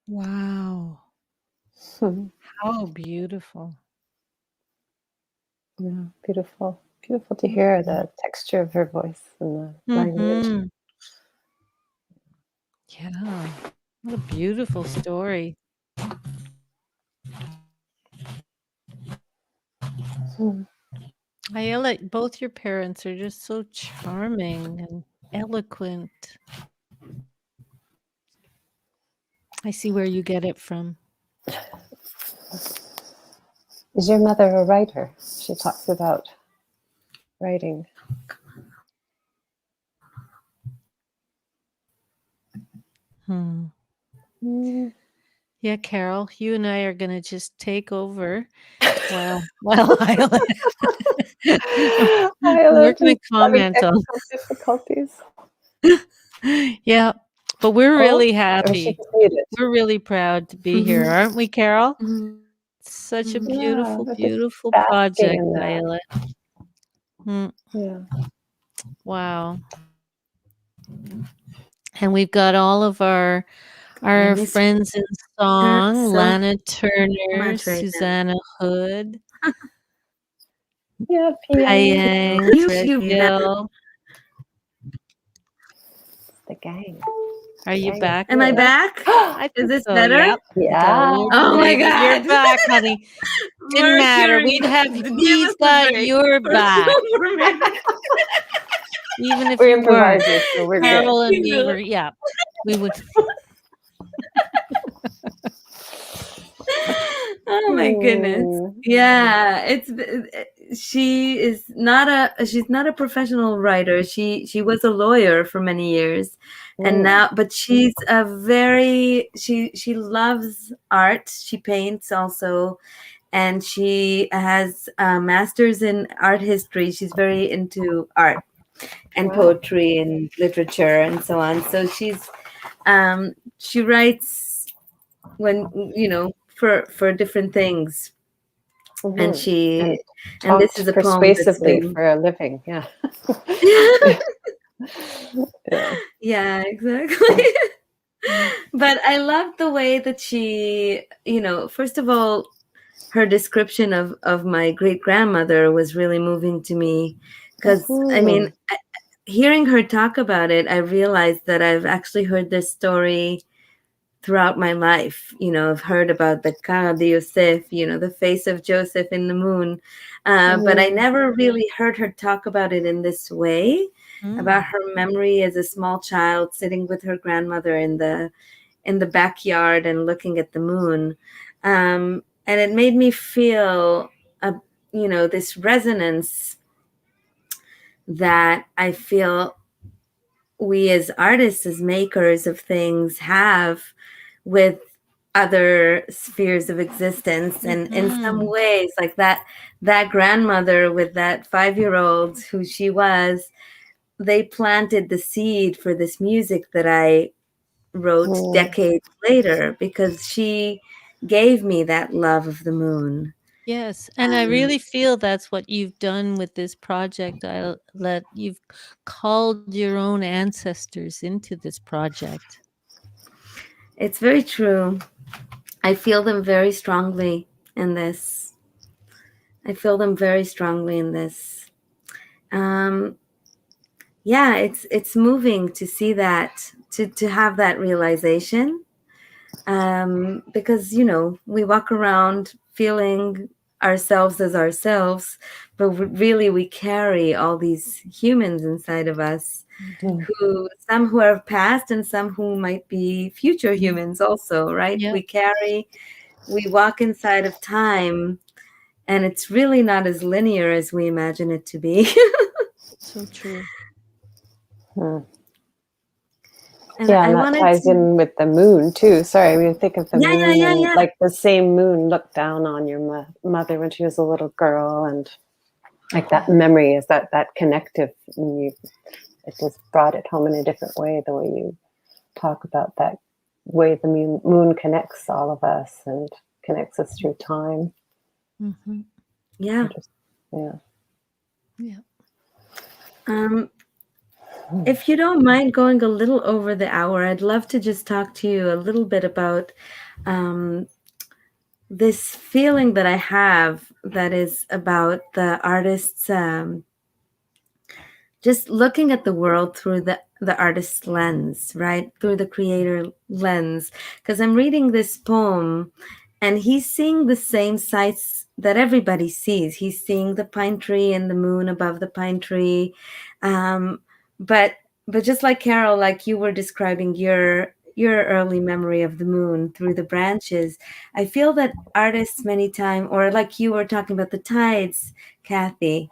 Wow. How beautiful. Yeah, beautiful. Beautiful to hear the texture of her voice and the language. Mhm. Yeah. What a beautiful story. Ayelet, both your parents are just so charming and eloquent. I see where you get it from. Is your mother a writer? She talks about writing. Yeah, Carol, you and I are going to just take over while Ayelet. We're going to comment on difficulties. Yeah, but we're really happy. Muted. We're really proud to be here, aren't we, Carol? Such a beautiful, we're just beautiful basking project, in that. Ayelet. Yeah. Wow. And we've got all of our miss friends in song, so Lana Turner, much right now. Susanna Hood, Yeah, Payang, YouTube Gill. the gang. Are you back? Am I back? I Is think this so, better? Yep. Yeah. Oh my Baby, God. you're back, honey. Didn't matter. We'd have he's got your back. Even if We're you were improvisers, so we're good. Carol and me were, yeah, we would. Oh my goodness. Yeah, she's not a professional writer. She was a lawyer for many years. And now, but she's she loves art. She paints also, and she has a master's in art history. She's very into art and poetry and literature and so on. So she writes when, for different things. And and this is a persuasively poem for a living. Yeah. Yeah, exactly. But I love the way that she, first of all, her description of my great grandmother was really moving to me, because I mean, hearing her talk about it, I realized that I've actually heard this story throughout my life. I've heard about the Cara de Yosef, the face of Joseph in the moon, but I never really heard her talk about it in this way, about her memory as a small child sitting with her grandmother in the backyard and looking at the moon, and it made me feel this resonance that I feel we as artists, as makers of things, have with other spheres of existence. And in some ways, like that grandmother with that 5-year-old who she was, they planted the seed for this music that I wrote decades later, because she gave me that love of the moon. Yes, and I really feel that's what you've done with this project. You've called your own ancestors into this project. It's very true. I feel them very strongly in this. I feel them very strongly in this. Yeah, it's moving to see that, to have that realization, because we walk around feeling ourselves as ourselves, but really we carry all these humans inside of us, some who are past and some who might be future humans also, right? Yeah. We walk inside of time, and it's really not as linear as we imagine it to be. So true. And Yeah, I and that wanted ties to, in with the moon too. Sorry, I mean, think of the yeah, moon yeah, and yeah. like the same moon looked down on your mother when she was a little girl, and like that memory is that connective. And it just brought it home in a different way. The way you talk about that way the moon connects all of us and connects us through time. Mm-hmm. Yeah. Yeah. Yeah. If you don't mind going a little over the hour, I'd love to just talk to you a little bit about this feeling that I have that is about the artist's, just looking at the world through the artist's lens, right? Through the creator lens. Because I'm reading this poem and he's seeing the same sights that everybody sees. He's seeing the pine tree and the moon above the pine tree. But just like Carol, like you were describing your early memory of the moon through the branches, I feel that artists many times, or like you were talking about the tides, Kathy,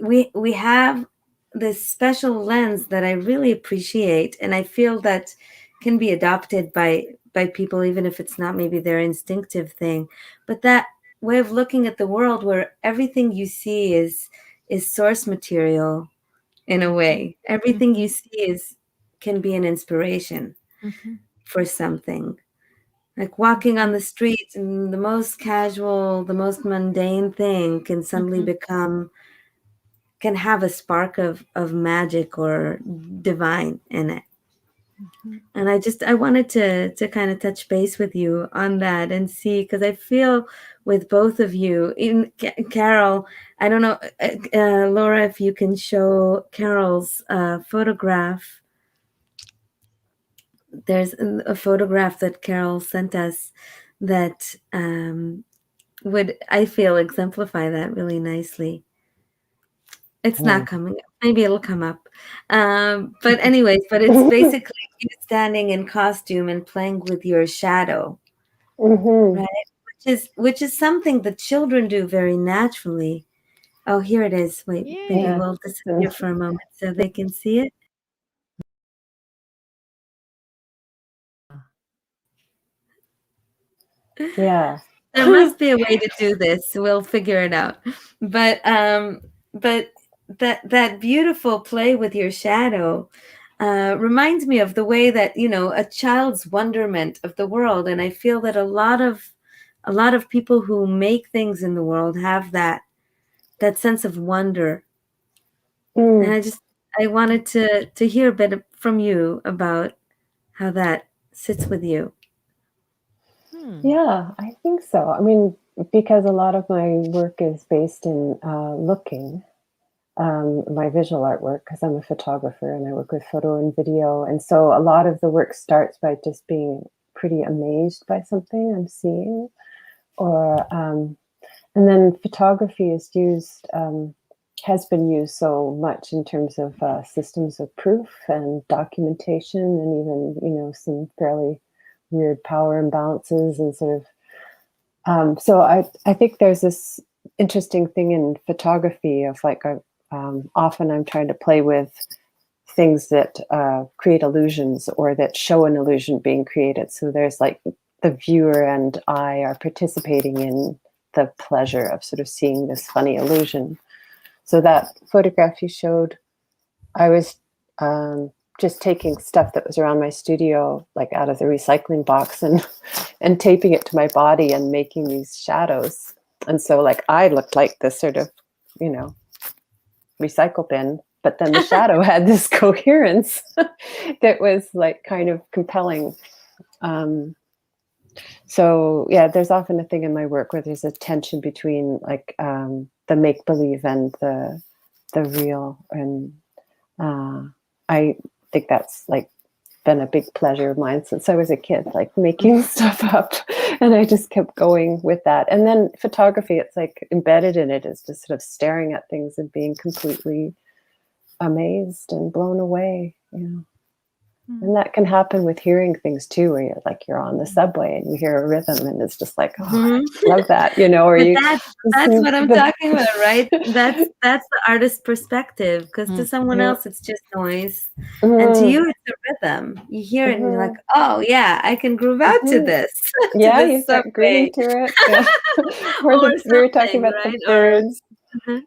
we have this special lens that I really appreciate, and I feel that can be adopted by people, even if it's not maybe their instinctive thing. But that way of looking at the world, where everything you see is source material, in a way. Everything you see can be an inspiration for something. Like walking on the street, and the most casual, the most mundane thing can suddenly can have a spark of magic or divine in it. And I wanted to kind of touch base with you on that and see, because I feel with both of you, in Carol, I don't know, Laura, if you can show Carol's photograph. There's a photograph that Carol sent us that would, I feel, exemplify that really nicely. It's not coming up. Maybe it'll come up. But anyways, but it's basically you standing in costume and playing with your shadow, right? Which is something that children do very naturally. Oh, here it is. Wait, maybe we'll disappear for a moment so they can see it. Yeah. There must be a way to do this. We'll figure it out. But that beautiful play with your shadow reminds me of the way that, a child's wonderment of the world. And I feel that a lot of people who make things in the world have that sense of wonder. And I wanted to hear a bit from you about how that sits with you. Yeah, I think so. I mean, because a lot of my work is based in looking, my visual artwork, because I'm a photographer and I work with photo and video. And so a lot of the work starts by just being pretty amazed by something I'm seeing. And then photography is used, has been used so much in terms of systems of proof and documentation, and even, some fairly weird power imbalances and sort of, so I think there's this interesting thing in photography of like, often I'm trying to play with things that create illusions or that show an illusion being created. So there's like the viewer and I are participating in the pleasure of sort of seeing this funny illusion. So that photograph you showed, I was just taking stuff that was around my studio, like out of the recycling box, and taping it to my body and making these shadows. And so like I looked like this sort of, recycle bin, but then the shadow had this coherence that was like kind of compelling. So yeah, there's often a thing in my work where there's a tension between like the make believe and the real, and I think that's like been a big pleasure of mine since I was a kid, like making stuff up, and I just kept going with that. And then photography, it's like embedded in it is just sort of staring at things and being completely amazed and blown away, you know. And that can happen with hearing things too, where you're on the subway and you hear a rhythm and it's just like, oh, I love that, you know. Or But you that's what I'm talking about, right? That's the artist's perspective, because to someone else it's just noise, and to you it's a rhythm. You hear it and you're like, oh yeah, I can groove out to this. Yeah, to this you start subway. grooving to it. Yeah. Or we were talking about right? the birds. Or,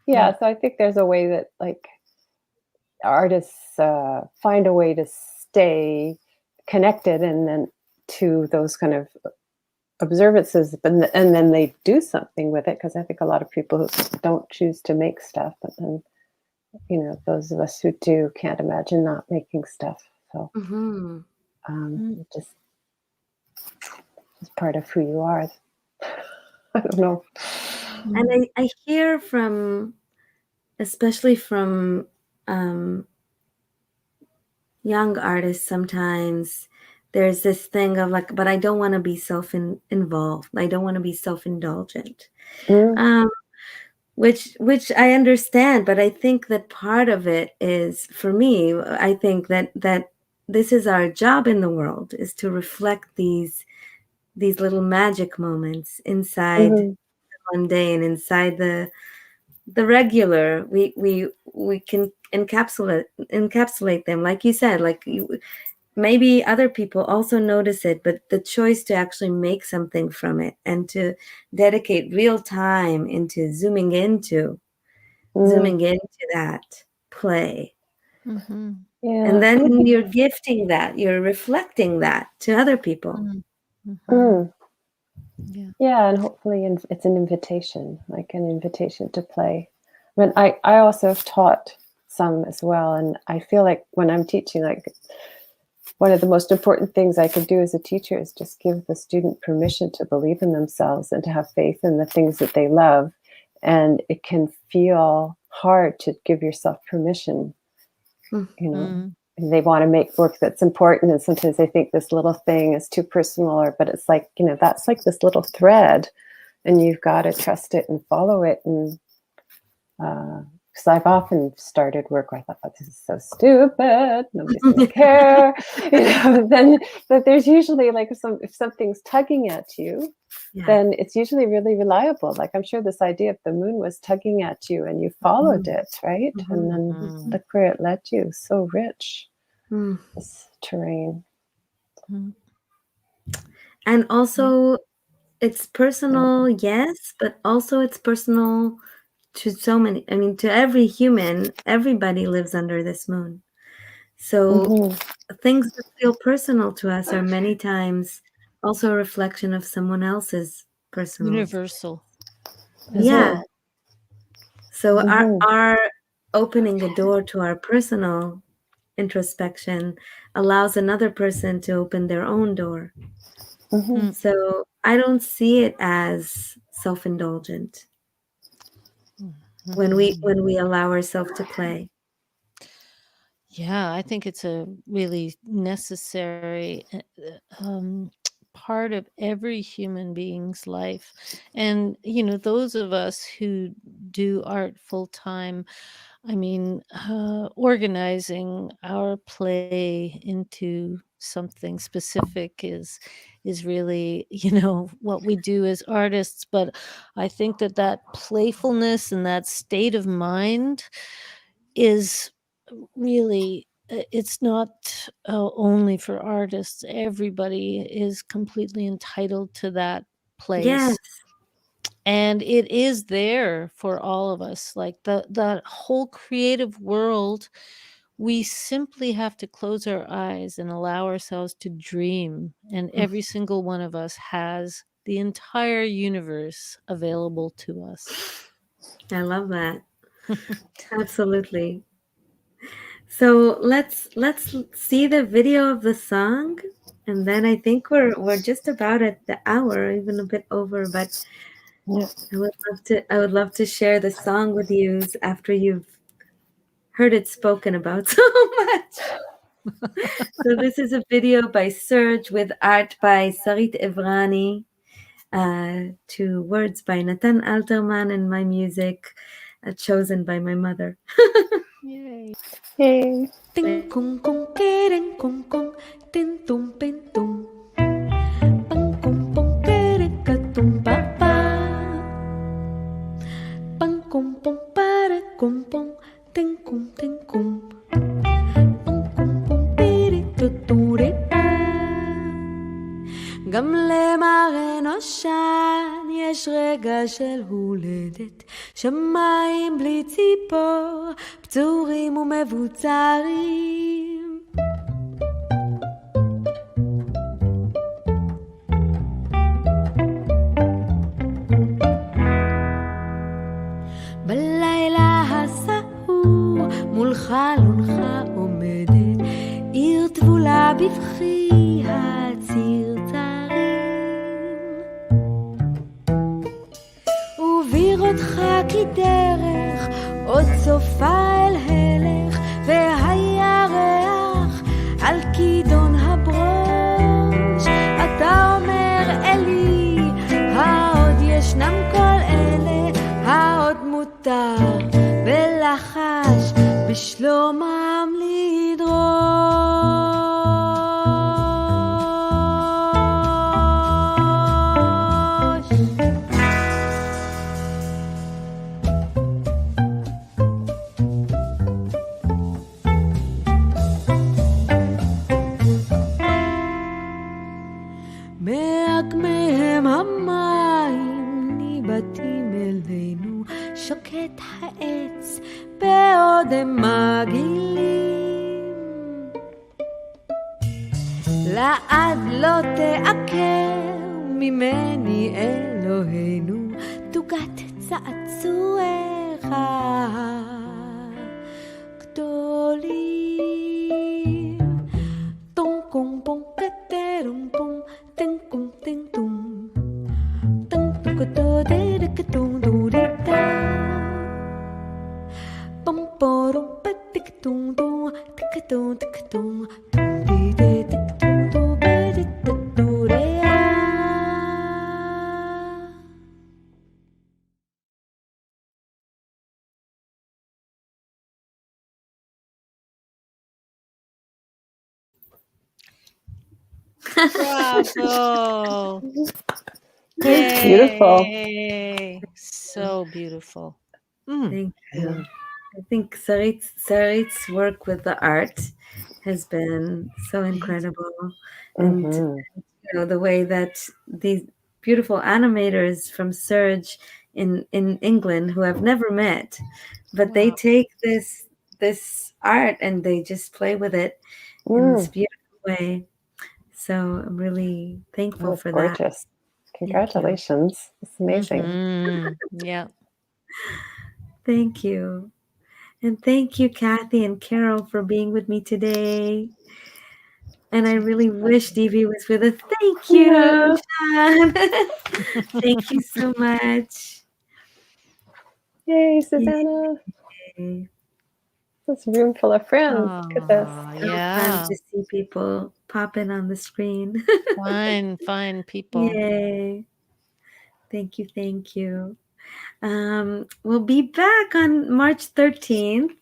Yeah, so I think there's a way that like artists find a way to stay connected, and then to those kind of observances, and then they do something with it, because I think a lot of people don't choose to make stuff, but then, you know, those of us who do can't imagine not making stuff. So it just is part of who you are. I don't know. And I hear from, especially from young artists, sometimes there's this thing of like, but I don't want to be involved. I don't want to be self-indulgent. Which I understand, but I think that part of it is, for me, I think that this is our job in the world, is to reflect these little magic moments inside the mundane, inside the regular. We can encapsulate them, like you said, like maybe other people also notice it, but the choice to actually make something from it and to dedicate real time into zooming into that play. Yeah. And then you're gifting that, you're reflecting that to other people. Yeah, and hopefully it's an invitation, like an invitation to play. But I also have taught some as well, and I feel like when I'm teaching, like one of the most important things I could do as a teacher is just give the student permission to believe in themselves and to have faith in the things that they love. And it can feel hard to give yourself permission, you know. They want to make work that's important, and sometimes they think this little thing is too personal, but it's like, you know, that's like this little thread, and you've got to trust it and follow it. And because I've often started work where I thought, oh, this is so stupid, nobody's going to care, you know. Then that there's usually like if something's tugging at you, then it's usually really reliable. Like I'm sure this idea of the moon was tugging at you and you followed it, right? And then look where it led you. So rich, this terrain. And also it's personal, yes, but also it's personal to so many. I mean, to every human, everybody lives under this moon. So things that feel personal to us are many times also a reflection of someone else's personal. Universal. Yeah. So our opening the door to our personal introspection allows another person to open their own door. So I don't see it as self-indulgent when we allow ourselves to play. Yeah, I think it's a really necessary part of every human being's life. And, you know, those of us who do art full time, I mean, organizing our play into something specific is really, you know, what we do as artists. But I think that playfulness and that state of mind is really, it's not only for artists. Everybody is completely entitled to that place. Yes. And it is there for all of us. Like the whole creative world, we simply have to close our eyes and allow ourselves to dream. And every single one of us has the entire universe available to us. I love that. Absolutely. So let's see the video of the song. And then I think we're just about at the hour, even a bit over, but Yeah. I would love to share the song with you after you've heard it spoken about so much. So this is a video by Serge with art by Sarit Evrani, to words by Natan Alterman, and my music chosen by my mother. Yay. Yay. Ting kung kung kering kung kung tin tum pin tum pang kung pong kere ka tum pa pa pang kung pong pare kung pong ting kung pang kung pong piri tu tu re pa גם למראה נושן יש רגע של הולדת שמיים בלי ציפור פצורים ומבוצרים בלילה הסעור מול חלונך עומדת עיר טבולה בבכי הציר אותך כדרך עוד סופה אל הלך והירח על כידון הברוש אתה אומר אלי העוד ישנם כל אלה העוד מותר בלחש בשלומם לדרוש שוקט העץ בעוד הם מגעילים לעד לא תעקר ממני אלוהינו תוגת צעצועיך גדולים טום קום פום קטרום פום טם קום טם טום טם טום קטו דרק טום דוריטה Bum borum tik tung tung tik tung tik tung di de tik tung tung be de tu re Bravo. It's beautiful. Yay. So beautiful. Thank you. I think Sarit's work with the art has been so incredible. And you know, the way that these beautiful animators from Surge in England, who I've never met, but they take this art and they just play with it in this beautiful way. So I'm really thankful for that. Gorgeous. Congratulations. It's amazing. Yeah. Thank you. And thank you, Kathy and Carol, for being with me today. And I really wish DB was with us. Thank you, Sean. Thank you so much. Yay, Susanna. Yay. This room full of friends. Look at this. Yeah. Fun to see people pop in on the screen. Fine people. Yay. Thank you. Thank you. We'll be back on March 13th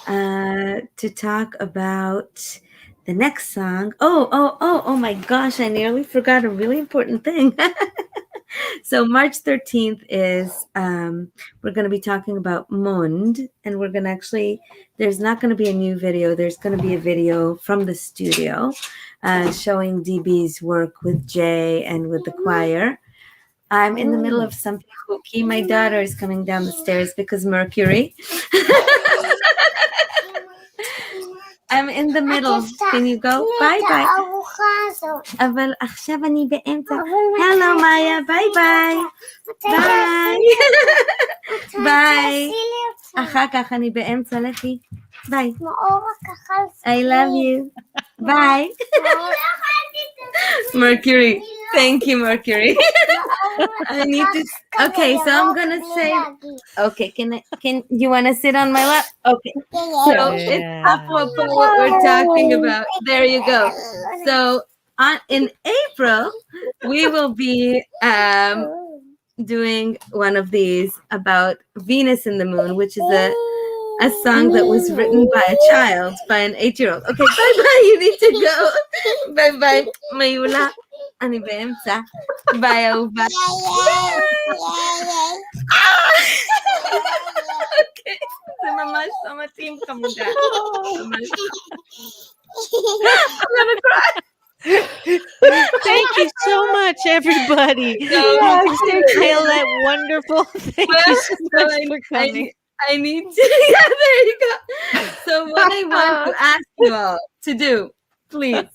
to talk about the next song. Oh my gosh, I nearly forgot a really important thing. So March 13th is, we're going to be talking about Mond, and we're going to actually, there's not going to be a new video. There's going to be a video from the studio showing DB's work with Jay and with the choir. I'm in the middle of something spooky. My daughter is coming down the stairs because Mercury. I'm in the middle. Can you go? Bye. אבל עכשיו אני באמצע. Hello, Maya. Bye. ביי. אחר כך אני באמצע. לכי. ביי. I love you. ביי. Mercury. Thank you, Mercury. I need to. Okay, so I'm gonna say. Okay, can you want to sit on my lap? Okay. So it's apropos what we're talking about. There you go. So in April, we will be doing one of these about Venus and the Moon, which is a song that was written by a child, by an 8-year-old. Okay, bye-bye, you need to go. Bye-bye, Mayula. אני באמצע. ביי, אהובה. אוקיי, זה ממש לא מתאים, חמודה. ממש. I'm gonna cry. Thank you so much, everybody. Ayelet, wonderful. Thank you so much for coming. I need to, yeah, there you go. So what I want to ask you all to do, please,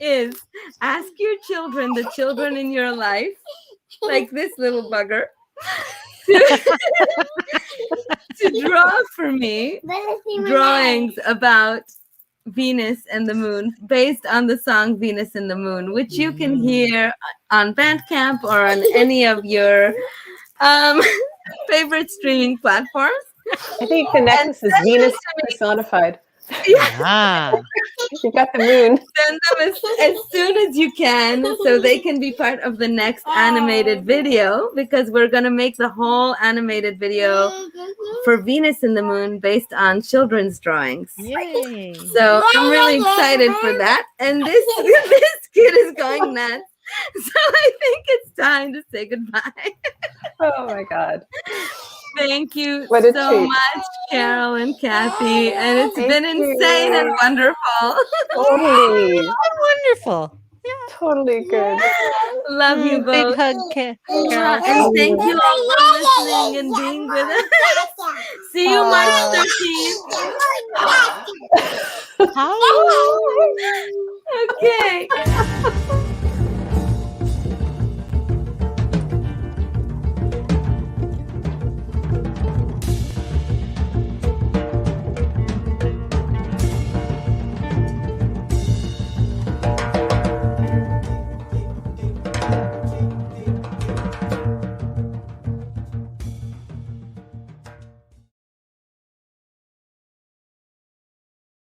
is ask your children, the children in your life, like this little bugger, to draw for me drawings about Venus and the Moon based on the song Venus and the Moon, which you can hear on Bandcamp or on any of your favorite streaming platforms. I think the necklace is Venus personified. Yeah. You got the moon. Send them as soon as you can so they can be part of the next animated video, because we're going to make the whole animated video for Venus and the Moon based on children's drawings. Yay. So I'm really excited for that. And this kid is going nuts. So I think it's time to say goodbye. Oh my God. Thank you What a so treat. much, Carol and Kathy. And it's been insane and wonderful. Totally. Wonderful. Totally good. Love you Big both. hug, Carol. And thank you all for listening and being with us. See you March 13th. Hi. Okay.